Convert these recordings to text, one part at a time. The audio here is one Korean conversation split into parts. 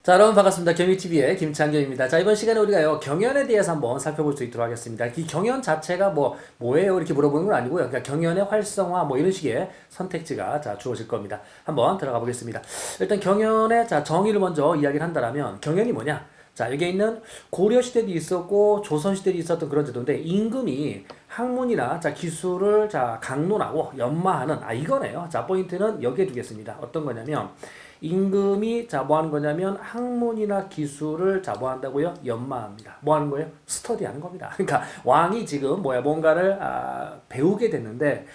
자, 여러분 반갑습니다. 경유TV의 김창경입니다. 자, 이번 시간에 우리가요, 경연에 대해서 한번 살펴볼 수 있도록 하겠습니다. 이 경연 자체가 뭐예요? 이렇게 물어보는 건 아니고요. 그러니까 경연의 활성화, 이런 식의 선택지가 주어질 겁니다. 한번 들어가 보겠습니다. 일단 경연의 정의를 먼저 이야기를 한다면, 경연이 뭐냐? 자, 여기에 있는 고려시대도 있었고, 조선시대도 있었던 그런 제도인데, 임금이 학문이나 기술을 강론하고 연마하는, 이거네요. 자, 포인트는 여기에 두겠습니다. 어떤 거냐면, 임금이 뭐 하는 거냐면 학문이나 기술을 뭐 한다고요? 연마합니다. 뭐 하는 거예요? 스터디하는 겁니다. 그러니까 왕이 지금 뭔가를 배우게 됐는데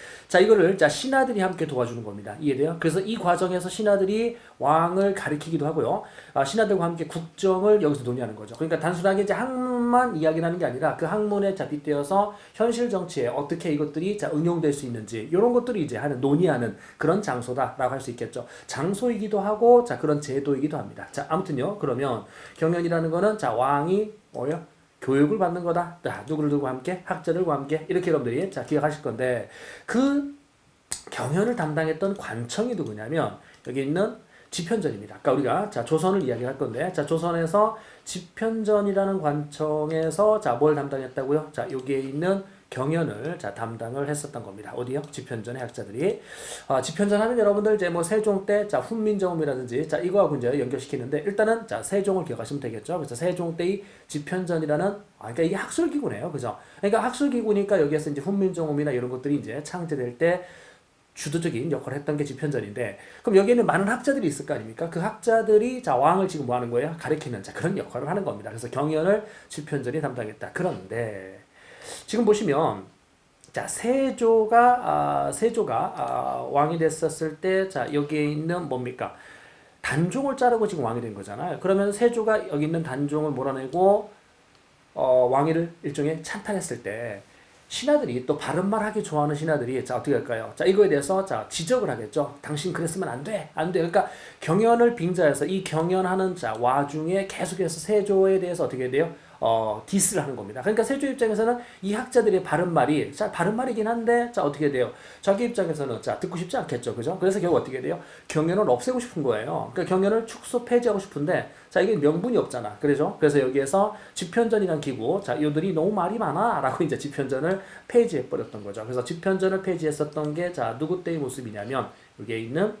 이거를 신하들이 함께 도와주는 겁니다. 이해돼요? 그래서 이 과정에서 신하들이 왕을 가리키기도 하고요. 신하들과 함께 국정을 여기서 논의하는 거죠. 그러니까 단순하게 학문만 이야기하는 게 아니라 그 학문에 빗대어서 현실 정치에 어떻게 이것들이 응용될 수 있는지 이런 것들이 이제 논의하는 그런 장소다라고 할 수 있겠죠. 장소이기도 하고 그런 제도이기도 합니다. 아무튼요. 그러면 경연이라는 거는 왕이 뭐요? 교육을 받는 거다. 누구들과 함께 학자들과 함께 이렇게 여러분들이 기억하실 건데 그 경연을 담당했던 관청이 누구냐면 여기 있는 집현전입니다. 아까 우리가 조선을 이야기할 건데 조선에서 집현전이라는 관청에서 뭘 담당했다고요? 여기에 있는 경연을 담당을 했었던 겁니다. 어디요? 집현전의 학자들이. 집현전 하면 여러분들 세종 때 훈민정음이라든지 이거하고 이제 연결시키는데 일단은 세종을 기억하시면 되겠죠. 그래서 세종 때의 집현전이라는 그러니까 이게 학술기구네요. 그죠? 그러니까 학술기구니까 여기에서 이제 훈민정음이나 이런 것들이 이제 창제될 때 주도적인 역할을 했던 게 집현전인데 그럼 여기에는 많은 학자들이 있을 거 아닙니까? 그 학자들이 왕을 지금 뭐 하는 거예요? 가리키는 그런 역할을 하는 겁니다. 그래서 경연을 집현전이 담당했다. 그런데 지금 보시면 세조가 왕이 됐었을 때 여기에 있는 뭡니까? 단종을 자르고 지금 왕이 된 거잖아요. 그러면 세조가 여기 있는 단종을 몰아내고 왕위를 일종의 찬탈했을 때 신하들이 또 바른말 하기 좋아하는 신하들이 어떻게 할까요? 이거에 대해서 지적을 하겠죠. 당신 그랬으면 안 돼. 안 돼. 그러니까 경연을 빙자해서 이 경연하는 와중에 계속해서 세조에 대해서 어떻게 돼요? 디스를 하는 겁니다. 그러니까 세조 입장에서는 이 학자들의 바른말이 바른말이긴 한데 어떻게 돼요? 자기 입장에서는 듣고 싶지 않겠죠. 그죠? 그래서 결국 어떻게 돼요? 경연을 없애고 싶은 거예요. 그러니까 경연을 축소 폐지하고 싶은데 이게 명분이 없잖아. 그래서 여기에서 집현전이라는 기구 이들이 너무 말이 많아라고 이제 집현전을 폐지해 버렸던 거죠. 그래서 집현전을 폐지했었던 게 누구 때의 모습이냐면 여기에 있는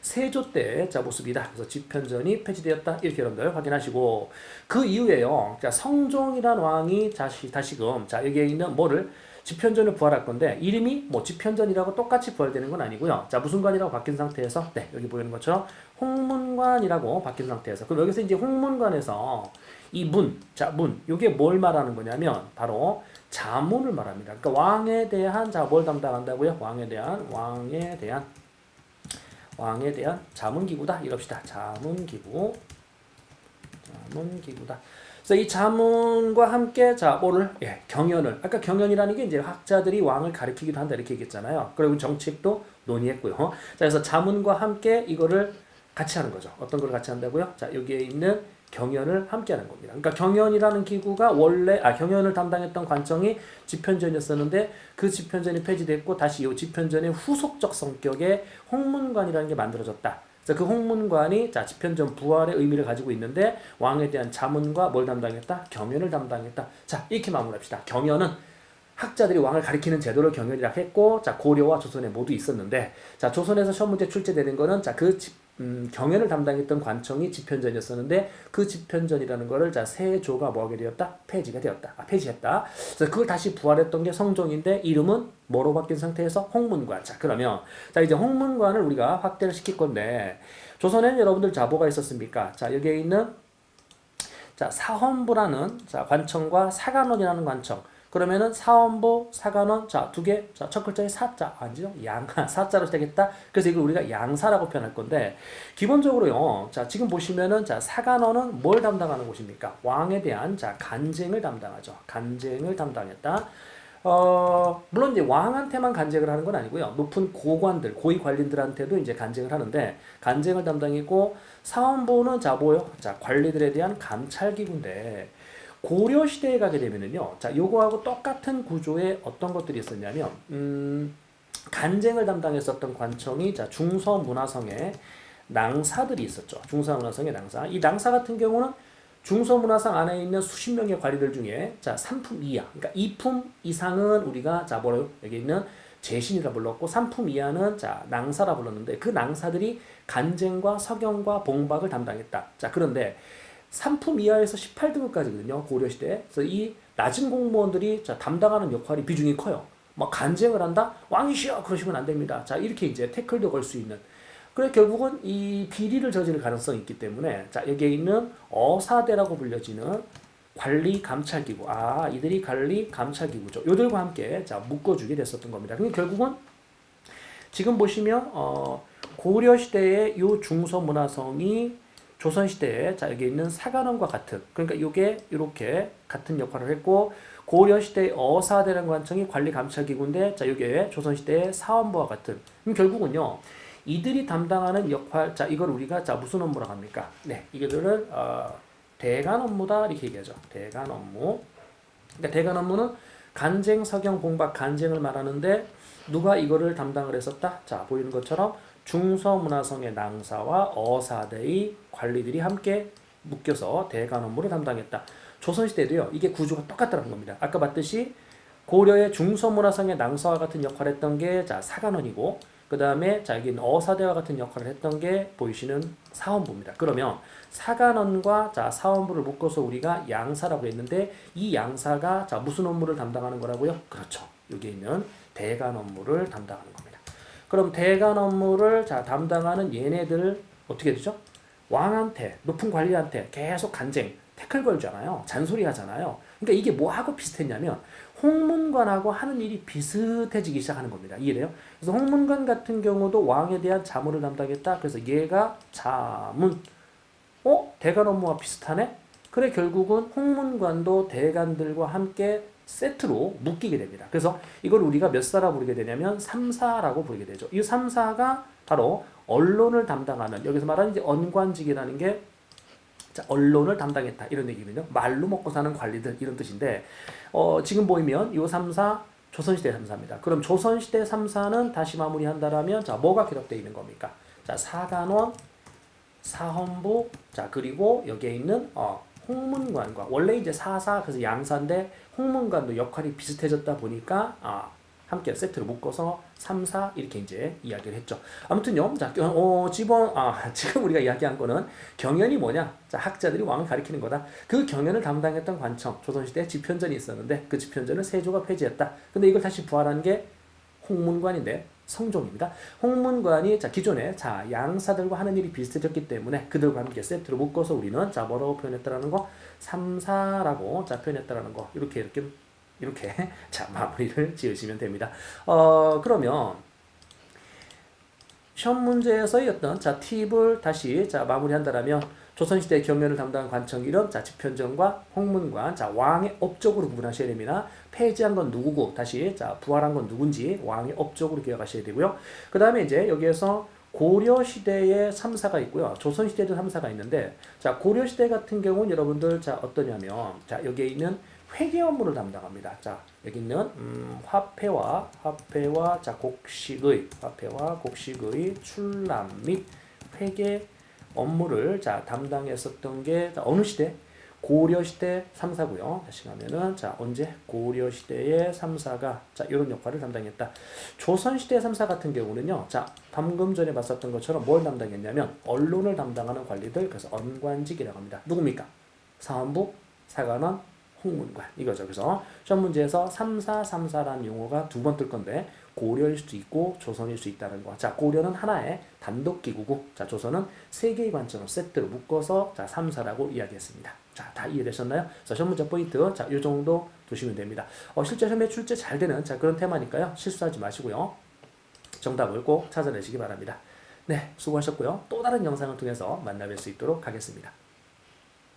세조 때의 모습이다. 그래서 집현전이 폐지되었다. 이렇게 여러분들 확인하시고 그 이후에요. 성종이란 왕이 다시금 여기에 있는 집현전을 부활할 건데 이름이 집현전이라고 똑같이 부활되는 건 아니고요. 무슨 관이라고 바뀐 상태에서 여기 보이는 것처럼 홍문관이라고 바뀐 상태에서 그럼 여기서 이제 홍문관에서 이 문, 이게 뭘 말하는 거냐면 바로 자문을 말합니다. 그러니까 왕에 대한 뭘 담당한다고요? 왕에 대한 자문기구다. 이럽시다. 자문기구다. 그래서 이 자문과 함께 경연을 아까 경연이라는 게 이제 학자들이 왕을 가리키기도 한다 이렇게 얘기했잖아요. 그리고 정책도 논의했고요. 그래서 자문과 함께 이거를 같이 하는 거죠. 어떤 걸 같이 한다고요? 여기에 있는 경연을 함께 하는 겁니다. 그러니까 경연이라는 기구가 원래 경연을 담당했던 관청이 집현전이었었는데 그 집현전이 폐지됐고 다시 이 집현전의 후속적 성격의 홍문관이라는 게 만들어졌다. 그래서 그 홍문관이 집현전 부활의 의미를 가지고 있는데 왕에 대한 자문과 뭘 담당했다? 경연을 담당했다. 이렇게 마무리합시다. 경연은 학자들이 왕을 가리키는 제도를 경연이라 했고 고려와 조선에 모두 있었는데 조선에서 시험 문제 출제되는 거는 경연을 담당했던 관청이 집현전이었었는데 그 집현전이라는 거를 세조가 뭐하게 되었다? 폐지가 되었다. 폐지했다. 그래서 그걸 다시 부활했던 게 성종인데 이름은 뭐로 바뀐 상태에서 홍문관. 그러면 이제 홍문관을 우리가 확대를 시킬 건데 조선에는 여러분들 뭐가 있었습니까? 여기에 있는 사헌부라는 관청과 사간원이라는 관청. 그러면은 사헌부, 사간원, 두 개, 첫 글자에 사자, 아니죠? 사자로 시작했다. 그래서 이걸 우리가 양사라고 표현할 건데, 기본적으로요, 지금 보시면은, 사간원은 뭘 담당하는 곳입니까? 왕에 대한, 간쟁을 담당하죠. 간쟁을 담당했다. 물론 이제 왕한테만 간쟁을 하는 건 아니고요. 높은 고관들, 고위 관리들한테도 이제 간쟁을 하는데, 간쟁을 담당했고, 사헌부는 뭐요? 관리들에 대한 감찰기구인데, 고려 시대에 가게 되면은요. 요거하고 똑같은 구조의 어떤 것들이 있었냐면 간쟁을 담당했었던 관청이 중서문화성에 낭사들이 있었죠. 중서문화성의 낭사. 이 낭사 같은 경우는 중서문화상 안에 있는 수십 명의 관리들 중에 자 3품 이하, 그러니까 2품 이상은 우리가 자 뭐라고 여기 있는 제신이라 불렀고 3품 이하는 자 낭사라 불렀는데 그 낭사들이 간쟁과 석영과 봉박을 담당했다. 자 그런데 3품 이하에서 18등급까지거든요. 고려시대. 그래서 이 낮은 공무원들이 자 담당하는 역할이 비중이 커요. 막 간쟁을 한다? 왕이시여! 그러시면 안 됩니다. 자 이렇게 이제 태클도 걸 수 있는. 그래 결국은 이 비리를 저지를 가능성이 있기 때문에 자 여기에 있는 어사대라고 불려지는 관리 감찰기구, 이들이 관리 감찰기구죠. 요들과 함께 자 묶어주게 됐었던 겁니다. 그러니까 결국은 지금 보시면 고려 시대의 요 중서문화성이 조선 시대에 자 여기 있는 사관원과 같은, 그러니까 요게 이렇게 같은 역할을 했고 고려 시대의 어사대라는 관청이 관리 감찰기구인데 자 요게 조선 시대의 사원부와 같은. 그럼 결국은요. 이들이 담당하는 역할, 자 이걸 우리가 자 무슨 업무라고 합니까? 네, 이거들을 대간 업무다 이렇게 얘기하죠. 대간 업무. 그러니까 대간 업무는 간쟁, 석영, 봉박, 간쟁을 말하는데 누가 이거를 담당을 했었다? 자 보이는 것처럼 중서문화성의 낭사와 어사대의 관리들이 함께 묶여서 대간 업무를 담당했다. 조선시대도요. 이게 구조가 똑같다는 겁니다. 아까 봤듯이 고려의 중서문화성의 낭사와 같은 역할을 했던 게 자 사관원이고 그 다음에 자 여기 어사대와 같은 역할을 했던 게 보이시는 사원부입니다. 그러면 사관원과 자 사원부를 묶어서 우리가 양사라고 했는데 이 양사가 자 무슨 업무를 담당하는 거라고요? 그렇죠. 여기 있는 대간 업무를 담당하는 겁니다. 그럼 대간 업무를 자 담당하는 얘네들 어떻게 되죠? 왕한테 높은 관리한테 계속 간쟁 태클 걸잖아요. 잔소리 하잖아요. 그러니까 이게 뭐하고 비슷했냐면 홍문관하고 하는 일이 비슷해지기 시작하는 겁니다. 이해돼요? 그래서 홍문관 같은 경우도 왕에 대한 자문을 담당했다. 그래서 얘가 자문. 대간 업무와 비슷하네? 그래 결국은 홍문관도 대간들과 함께 세트로 묶이게 됩니다. 그래서 이걸 우리가 몇 사라 부르게 되냐면 3사라고 부르게 되죠. 이 3사가 바로 언론을 담당하는, 여기서 말하는 이제 언관직이라는 게 자, 언론을 담당했다 이런 얘기거든요. 말로 먹고 사는 관리들 이런 뜻인데 지금 보이면 이 3사 조선시대 3사입니다. 그럼 조선시대 3사는 다시 마무리한다라면 자 뭐가 기록되어 있는 겁니까? 자 사관원, 사헌부, 자 그리고 여기에 있는 홍문관과 원래 이제 사사 그래서 양사인데 홍문관도 역할이 비슷해졌다 보니까 함께 세트로 묶어서 3, 4 이렇게 이제 이야기를 했죠. 아무튼요. 자, 지금 우리가 이야기한 거는 경연이 뭐냐? 자, 학자들이 왕을 가리키는 거다. 그 경연을 담당했던 관청, 조선시대에 집현전이 있었는데 그 집현전을 세조가 폐지했다. 근데 이걸 다시 부활한 게 홍문관인데 성종입니다. 홍문관이 자 기존에 자 양사들과 하는 일이 비슷해졌기 때문에 그들과 함께 세트로 묶어서 우리는 자 뭐라고 표현했다라는 거 3, 4라고 자 표현했다라는 거 이렇게 자 마무리를 지으시면 됩니다. 그러면 시험 문제에서의 어떤 자 팁을 다시 자 마무리한다라면 조선시대 경연을 담당한 관청 이름 자 집현전과 홍문관 자 왕의 업적으로 구분하셔야 됩니다. 폐지한 건 누구고 다시 자 부활한 건 누군지 왕의 업적으로 기억하셔야 되고요. 그 다음에 이제 여기에서 고려 시대의 3사가 있고요. 조선 시대도 3사가 있는데 자 고려 시대 같은 경우는 여러분들 자 어떠냐면 자 여기에 있는 회계 업무를 담당합니다. 자 여기 있는 화폐와 자 곡식의 출납 및 회계 업무를 자 담당했었던 게 자, 어느 시대? 고려 시대 3사고요. 다시 가면은 자 언제? 고려 시대의 3사가 자 이런 역할을 담당했다. 조선 시대 3사 같은 경우는요. 자 방금 전에 봤었던 것처럼 뭘 담당했냐면 언론을 담당하는 관리들 그래서 언관직이라고 합니다. 누굽니까? 사헌부, 사관원, 홍문관 이거죠. 그래서 시험 문제에서 3사, 3사라는 용어가 두 번 뜰 건데 고려일 수도 있고 조선일 수 있다는 거. 자 고려는 하나의 단독 기구고 자 조선은 세 개의 관점을 세트로 묶어서 자 3사라고 이야기했습니다. 자 다 이해되셨나요? 그래서 시험 문제 포인트 자 이 정도 두시면 됩니다. 실제 시험에 출제 잘 되는 자 그런 테마니까요. 실수하지 마시고요. 정답을 꼭 찾아내시기 바랍니다. 네 수고하셨고요. 또 다른 영상을 통해서 만나뵐 수 있도록 하겠습니다.